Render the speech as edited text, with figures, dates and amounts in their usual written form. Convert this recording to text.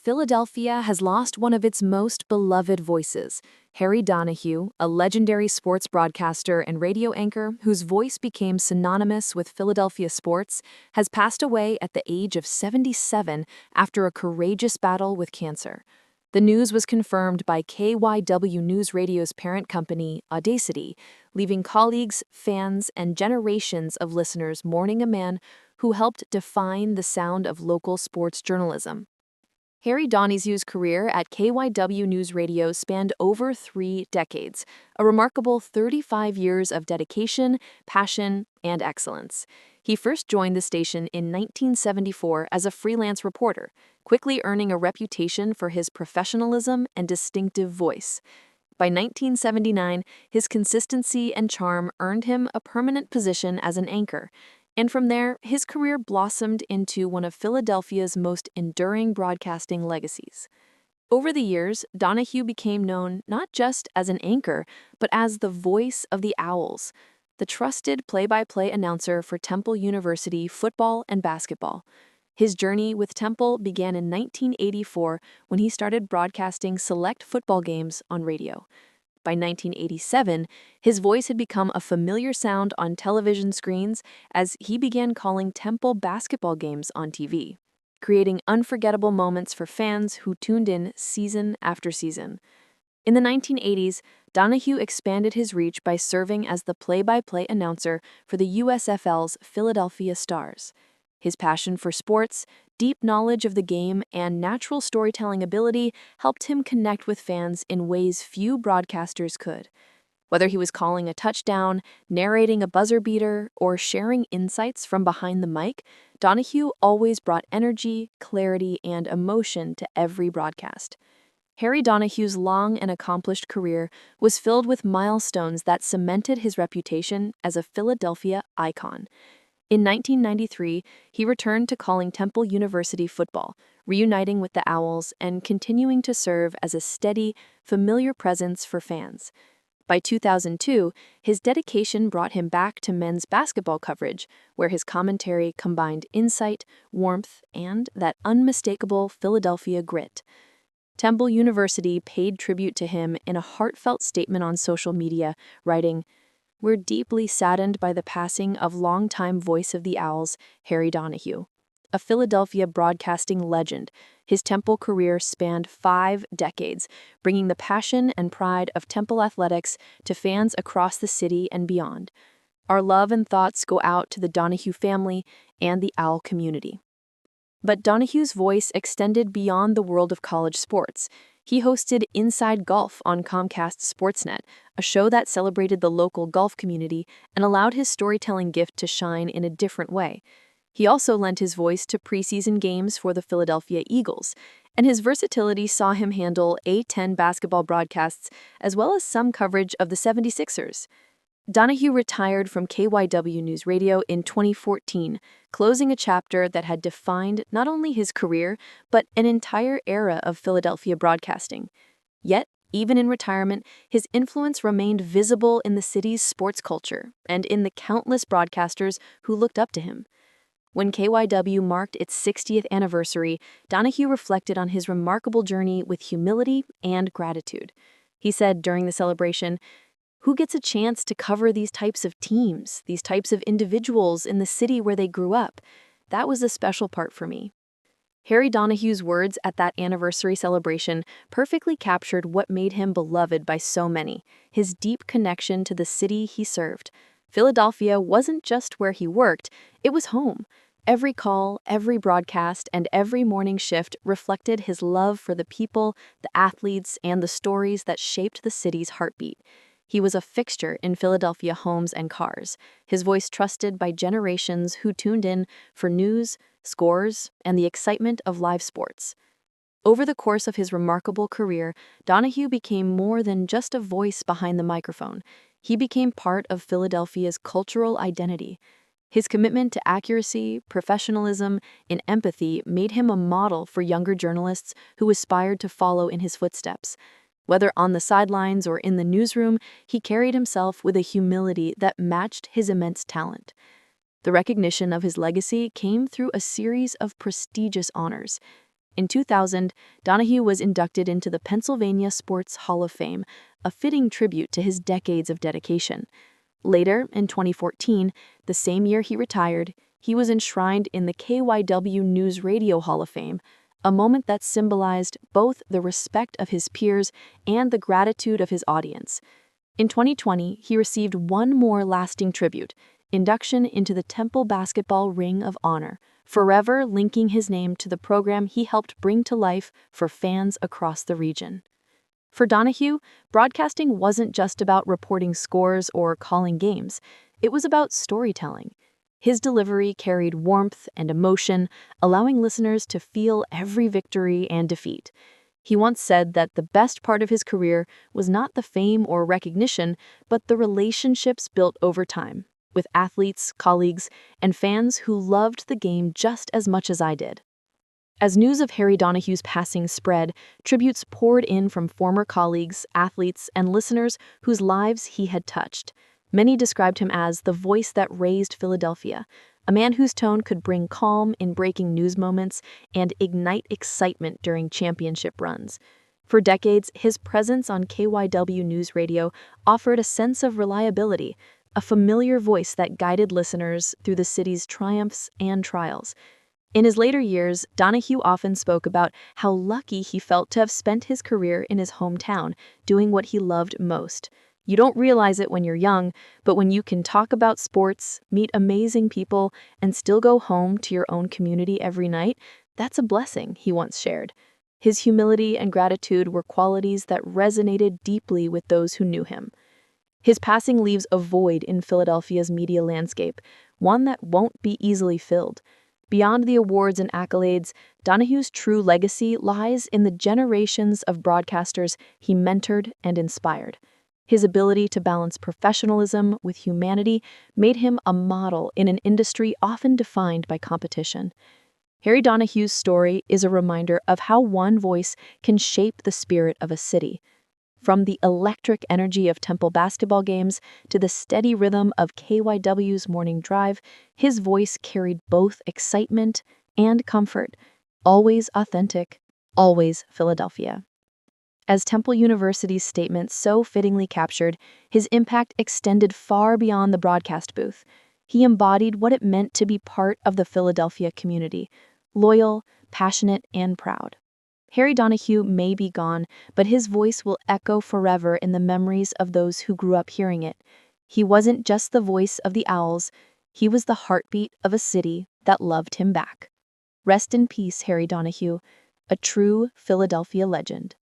Philadelphia has lost one of its most beloved voices. Harry Donahue, a legendary sports broadcaster and radio anchor whose voice became synonymous with Philadelphia sports, has passed away at the age of 77 after a courageous battle with cancer. The news was confirmed by KYW Newsradio's parent company, Audacity, leaving colleagues, fans, and generations of listeners mourning a man who helped define the sound of local sports journalism. Harry Donahue's career at KYW Newsradio spanned over 3 decades, a remarkable 35 years of dedication, passion, and excellence. He first joined the station in 1974 as a freelance reporter, quickly earning a reputation for his professionalism and distinctive voice. By 1979, his consistency and charm earned him a permanent position as an anchor, and from there, his career blossomed into one of Philadelphia's most enduring broadcasting legacies. Over the years, Donahue became known not just as an anchor, but as the voice of the Owls, the trusted play-by-play announcer for Temple University football and basketball. His journey with Temple began in 1984 when he started broadcasting select football games on radio. By 1987, his voice had become a familiar sound on television screens as he began calling Temple basketball games on TV, creating unforgettable moments for fans who tuned in season after season. In the 1980s, Donahue expanded his reach by serving as the play-by-play announcer for the USFL's Philadelphia Stars. His passion for sports, deep knowledge of the game, and natural storytelling ability helped him connect with fans in ways few broadcasters could. Whether he was calling a touchdown, narrating a buzzer beater, or sharing insights from behind the mic, Donahue always brought energy, clarity, and emotion to every broadcast. Harry Donahue's long and accomplished career was filled with milestones that cemented his reputation as a Philadelphia icon. In 1993, he returned to calling Temple University football, reuniting with the Owls and continuing to serve as a steady, familiar presence for fans. By 2002, his dedication brought him back to men's basketball coverage, where his commentary combined insight, warmth, and that unmistakable Philadelphia grit. Temple University paid tribute to him in a heartfelt statement on social media, writing, "We're deeply saddened by the passing of longtime voice of the Owls, Harry Donahue. A Philadelphia broadcasting legend, his Temple career spanned 5 decades, bringing the passion and pride of Temple athletics to fans across the city and beyond. Our love and thoughts go out to the Donahue family and the Owl community." But Donahue's voice extended beyond the world of college sports. He hosted Inside Golf on Comcast Sportsnet, a show that celebrated the local golf community and allowed his storytelling gift to shine in a different way. He also lent his voice to preseason games for the Philadelphia Eagles, and his versatility saw him handle A-10 basketball broadcasts as well as some coverage of the 76ers. Donahue retired from KYW Newsradio in 2014, closing a chapter that had defined not only his career, but an entire era of Philadelphia broadcasting. Yet, even in retirement, his influence remained visible in the city's sports culture and in the countless broadcasters who looked up to him. When KYW marked its 60th anniversary, Donahue reflected on his remarkable journey with humility and gratitude. He said during the celebration, "Who gets a chance to cover these types of teams, these types of individuals in the city where they grew up? That was the special part for me." Harry Donahue's words at that anniversary celebration perfectly captured what made him beloved by so many, his deep connection to the city he served. Philadelphia wasn't just where he worked, it was home. Every call, every broadcast, and every morning shift reflected his love for the people, the athletes, and the stories that shaped the city's heartbeat. He was a fixture in Philadelphia homes and cars, his voice trusted by generations who tuned in for news, scores, and the excitement of live sports. Over the course of his remarkable career, Donahue became more than just a voice behind the microphone. He became part of Philadelphia's cultural identity. His commitment to accuracy, professionalism, and empathy made him a model for younger journalists who aspired to follow in his footsteps. Whether on the sidelines or in the newsroom, he carried himself with a humility that matched his immense talent. The recognition of his legacy came through a series of prestigious honors. In 2000, Donahue was inducted into the Pennsylvania Sports Hall of Fame, a fitting tribute to his decades of dedication. Later, in 2014, the same year he retired, he was enshrined in the KYW Newsradio Hall of Fame, a moment that symbolized both the respect of his peers and the gratitude of his audience. In 2020, he received one more lasting tribute, induction into the Temple Basketball Ring of Honor, forever linking his name to the program he helped bring to life for fans across the region. For Donahue, broadcasting wasn't just about reporting scores or calling games. It was about storytelling. His delivery carried warmth and emotion, allowing listeners to feel every victory and defeat. He once said that the best part of his career was not the fame or recognition, but the relationships built over time, with athletes, colleagues, and fans who loved the game just as much as I did. As news of Harry Donahue's passing spread, tributes poured in from former colleagues, athletes, and listeners whose lives he had touched. Many described him as the voice that raised Philadelphia, a man whose tone could bring calm in breaking news moments and ignite excitement during championship runs. For decades, his presence on KYW Newsradio offered a sense of reliability, a familiar voice that guided listeners through the city's triumphs and trials. In his later years, Donahue often spoke about how lucky he felt to have spent his career in his hometown, doing what he loved most. You don't realize it when you're young, but when you can talk about sports, meet amazing people, and still go home to your own community every night, that's a blessing, he once shared. His humility and gratitude were qualities that resonated deeply with those who knew him. His passing leaves a void in Philadelphia's media landscape, one that won't be easily filled. Beyond the awards and accolades, Donahue's true legacy lies in the generations of broadcasters he mentored and inspired. His ability to balance professionalism with humanity made him a model in an industry often defined by competition. Harry Donahue's story is a reminder of how one voice can shape the spirit of a city. From the electric energy of Temple basketball games to the steady rhythm of KYW's morning drive, his voice carried both excitement and comfort, always authentic, always Philadelphia. As Temple University's statement so fittingly captured, his impact extended far beyond the broadcast booth. He embodied what it meant to be part of the Philadelphia community, loyal, passionate, and proud. Harry Donahue may be gone, but his voice will echo forever in the memories of those who grew up hearing it. He wasn't just the voice of the Owls, he was the heartbeat of a city that loved him back. Rest in peace, Harry Donahue, a true Philadelphia legend.